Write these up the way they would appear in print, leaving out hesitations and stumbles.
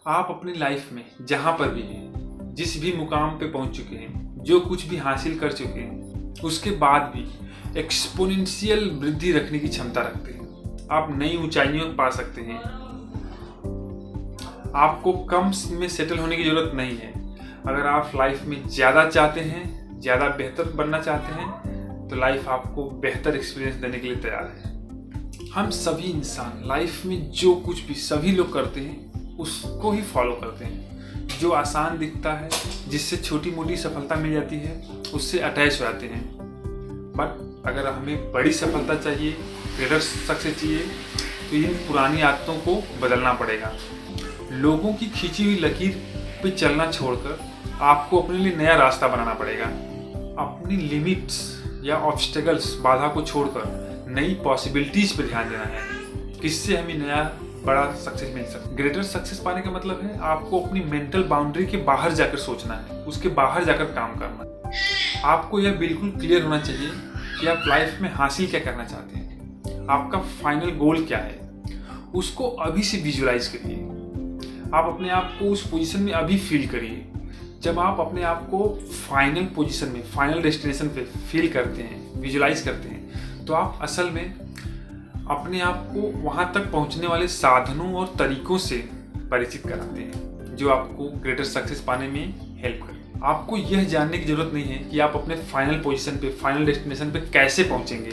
आप अपनी लाइफ में जहाँ पर भी हैं, जिस भी मुकाम पे पहुँच चुके हैं, जो कुछ भी हासिल कर चुके हैं, उसके बाद भी एक्सपोनेंशियल वृद्धि रखने की क्षमता रखते हैं। आप नई ऊंचाइयों पा सकते हैं। आपको कम में सेटल होने की जरूरत नहीं है। अगर आप लाइफ में ज़्यादा चाहते हैं, ज़्यादा बेहतर बनना चाहते हैं, तो लाइफ आपको बेहतर एक्सपीरियंस देने के लिए तैयार है। हम सभी इंसान लाइफ में जो कुछ भी सभी लोग करते हैं उसको ही फॉलो करते हैं। जो आसान दिखता है, जिससे छोटी मोटी सफलता मिल जाती है, उससे अटैच हो जाते हैं। बट अगर हमें बड़ी सफलता चाहिए, ग्रेटर सक्सेस चाहिए, तो इन पुरानी आदतों को बदलना पड़ेगा। लोगों की खींची हुई लकीर पे चलना छोड़कर आपको अपने लिए नया रास्ता बनाना पड़ेगा। अपनी लिमिट्स या ऑब्स्टेकल्स, बाधा को छोड़कर नई पॉसिबिलिटीज पे ध्यान देना है, किससे हमें नया बड़ा सक्सेस मिल सकता है। ग्रेटर सक्सेस पाने का मतलब है आपको अपनी मेंटल बाउंड्री के बाहर जाकर सोचना है, उसके बाहर जाकर काम करना है। आपको यह बिल्कुल क्लियर होना चाहिए कि आप लाइफ में हासिल क्या करना चाहते हैं, आपका फाइनल गोल क्या है। उसको अभी से विजुअलाइज करिए। आप अपने आप को उस पोजीशन में अभी फील करिए। जब आप अपने आप को फाइनल पोजीशन में, फाइनल डेस्टिनेशन पे फील करते हैं, विजुअलाइज करते हैं, तो आप असल में अपने आप को वहां तक पहुंचने वाले साधनों और तरीकों से परिचित कराते हैं, जो आपको ग्रेटर सक्सेस पाने में हेल्प करें। आपको यह जानने की जरूरत नहीं है कि आप अपने फाइनल पोजीशन पे, फाइनल डेस्टिनेशन पे कैसे पहुंचेंगे,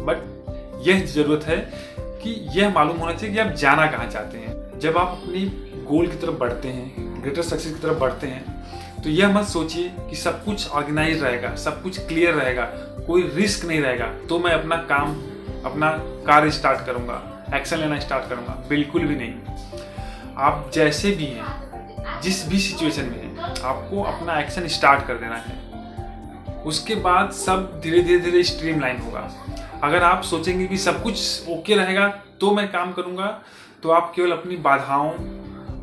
बट यह जरूरत है कि यह मालूम होना चाहिए कि आप जाना कहाँ चाहते हैं। जब आप अपनी गोल की तरफ बढ़ते हैं, ग्रेटर सक्सेस की तरफ बढ़ते हैं, तो यह मत सोचिए कि सब कुछ ऑर्गेनाइज रहेगा, सब कुछ क्लियर रहेगा, कोई रिस्क नहीं रहेगा, तो मैं अपना काम, अपना कार्य स्टार्ट करूंगा, एक्शन लेना स्टार्ट करूंगा। बिल्कुल भी नहीं। आप जैसे भी हैं, जिस भी सिचुएशन में हैं, आपको अपना एक्शन स्टार्ट कर देना है। उसके बाद सब धीरे धीरे स्ट्रीमलाइन होगा। अगर आप सोचेंगे कि सब कुछ ओके रहेगा तो मैं काम करूंगा, तो आप केवल अपनी बाधाओं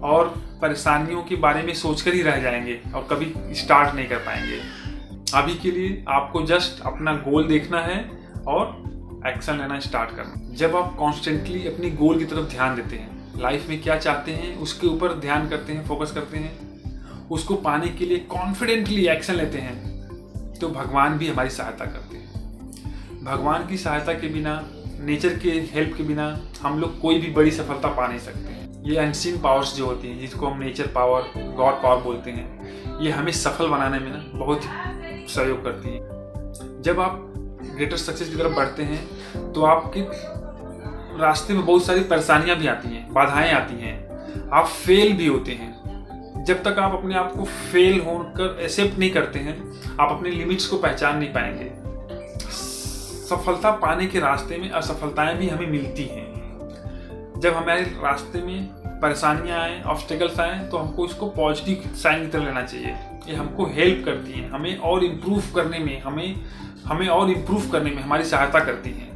और परेशानियों के बारे में सोचकर ही रह जाएंगे और कभी स्टार्ट नहीं कर पाएंगे। अभी के लिए आपको जस्ट अपना गोल देखना है और एक्शन लेना स्टार्ट करना। जब आप कॉन्स्टेंटली अपनी गोल की तरफ ध्यान देते हैं, लाइफ में क्या चाहते हैं उसके ऊपर ध्यान करते हैं, फोकस करते हैं, उसको पाने के लिए कॉन्फिडेंटली एक्शन लेते हैं, तो भगवान भी हमारी सहायता करते हैं। भगवान की सहायता के बिना, नेचर के हेल्प के बिना हम लोग कोई भी बड़ी सफलता पा नहीं सकते हैं। ये अनसीन पावर्स जो होती हैं, जिसको हम नेचर पावर, गॉड पावर बोलते हैं, ये हमें सफल बनाने में ना बहुत सहयोग करती है। जब आप ग्रेटर सक्सेस की तरफ बढ़ते हैं तो आपके रास्ते में बहुत सारी परेशानियां भी आती हैं, बाधाएं आती हैं, आप फेल भी होते हैं। जब तक आप अपने आप को फेल होकर एक्सेप्ट नहीं करते हैं, आप अपने लिमिट्स को पहचान नहीं पाएंगे। सफलता पाने के रास्ते में असफलताएं भी हमें मिलती हैं। जब हमारे रास्ते में परेशानियां आए, ऑब्स्टेकल्स आए, तो हमको इसको पॉजिटिव साइन की तरह लेना चाहिए। ये हमको हेल्प करती हैं, हमें और इम्प्रूव करने में, हमें और इम्प्रूव करने में हमारी सहायता करती हैं।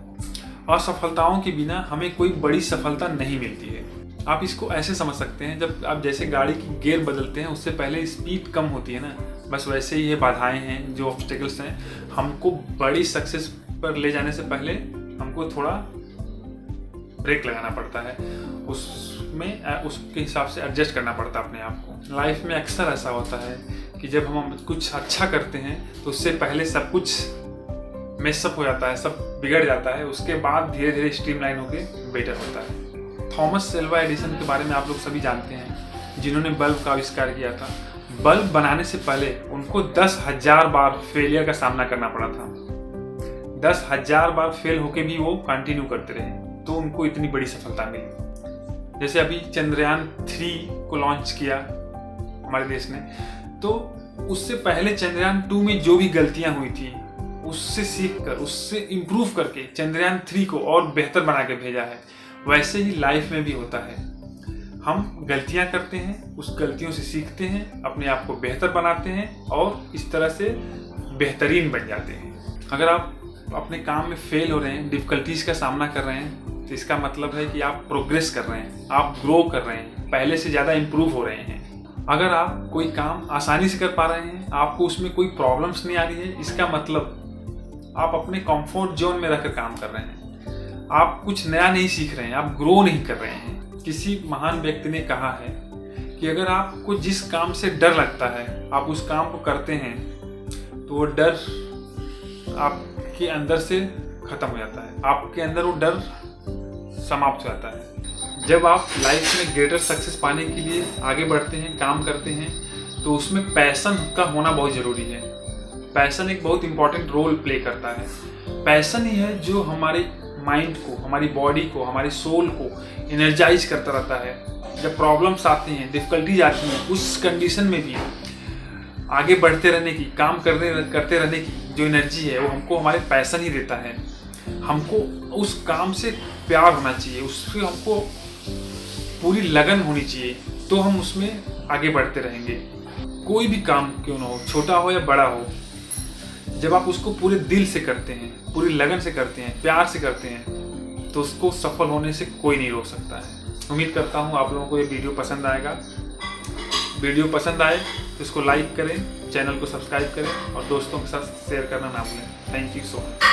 असफलताओं के बिना हमें कोई बड़ी सफलता नहीं मिलती है। आप इसको ऐसे समझ सकते हैं, जब आप जैसे गाड़ी की गियर बदलते हैं, उससे पहले स्पीड कम होती है ना, बस वैसे ही ये बाधाएं हैं, जो ऑब्स्टेकल्स हैं, हमको बड़ी सक्सेस पर ले जाने से पहले हमको थोड़ा ब्रेक लगाना पड़ता है, उसके हिसाब से एडजस्ट करना पड़ता है अपने आप को। लाइफ में अक्सर ऐसा होता है कि जब हम कुछ अच्छा करते हैं तो उससे पहले सब कुछ मेसअप हो जाता है, सब बिगड़ जाता है, उसके बाद धीरे धीरे स्ट्रीमलाइन होके बेटर होता है। थॉमस एल्वा एडिसन के बारे में आप लोग सभी जानते हैं, जिन्होंने बल्ब का आविष्कार किया था। बल्ब बनाने से पहले उनको 10,000 बार फेलियर का सामना करना पड़ा था। 10,000 बार फेल होके भी वो कंटिन्यू करते रहे, तो उनको इतनी बड़ी सफलता मिली। जैसे अभी चंद्रयान 3 को लॉन्च किया हमारे देश ने, तो उससे पहले चंद्रयान 2 में जो भी गलतियां हुई थी, उससे सीखकर, उससे इम्प्रूव करके चंद्रयान 3 को और बेहतर बना के भेजा है। वैसे ही लाइफ में भी होता है। हम गलतियां करते हैं, उस गलतियों से सीखते हैं, अपने आप को बेहतर बनाते हैं और इस तरह से बेहतरीन बन जाते हैं। अगर आप अपने काम में फेल हो रहे हैं, डिफिकल्टीज का सामना कर रहे हैं, तो इसका मतलब है कि आप प्रोग्रेस कर रहे हैं, आप ग्रो कर रहे हैं, पहले से ज़्यादा इम्प्रूव हो रहे हैं। अगर आप कोई काम आसानी से कर पा रहे हैं, आपको उसमें कोई प्रॉब्लम्स नहीं आ रही है, इसका मतलब आप अपने कंफर्ट जोन में रहकर काम कर रहे हैं, आप कुछ नया नहीं सीख रहे हैं, आप ग्रो नहीं कर रहे हैं। किसी महान व्यक्ति ने कहा है कि अगर आपको जिस काम से डर लगता है, आप उस काम को करते हैं, तो वो डर आपके अंदर से खत्म हो जाता है, आपके अंदर वो डर समाप्त हो जाता है। जब आप लाइफ में ग्रेटर सक्सेस पाने के लिए आगे बढ़ते हैं, काम करते हैं, तो उसमें पैशन का होना बहुत ज़रूरी है। पैशन एक बहुत इंपॉर्टेंट रोल प्ले करता है। पैशन ही है जो हमारे माइंड को, हमारी बॉडी को, हमारी सोल को एनर्जाइज करता रहता है। जब प्रॉब्लम्स आती हैं, डिफिकल्टीज आती हैं, उस कंडीशन में भी आगे बढ़ते रहने की, काम करते रहने की जो एनर्जी है, वो हमको हमारे पैशन ही देता है। हमको उस काम से प्यार होना चाहिए, उससे हमको पूरी लगन होनी चाहिए, तो हम उसमें आगे बढ़ते रहेंगे। कोई भी काम क्यों ना हो, छोटा हो या बड़ा हो, जब आप उसको पूरे दिल से करते हैं, पूरी लगन से करते हैं, प्यार से करते हैं, तो उसको सफल होने से कोई नहीं रोक सकता है। उम्मीद करता हूँ आप लोगों को ये वीडियो पसंद आएगा। वीडियो पसंद आए तो इसको लाइक करें, चैनल को सब्सक्राइब करें और दोस्तों के साथ शेयर करना ना भूलें। Thank you so much.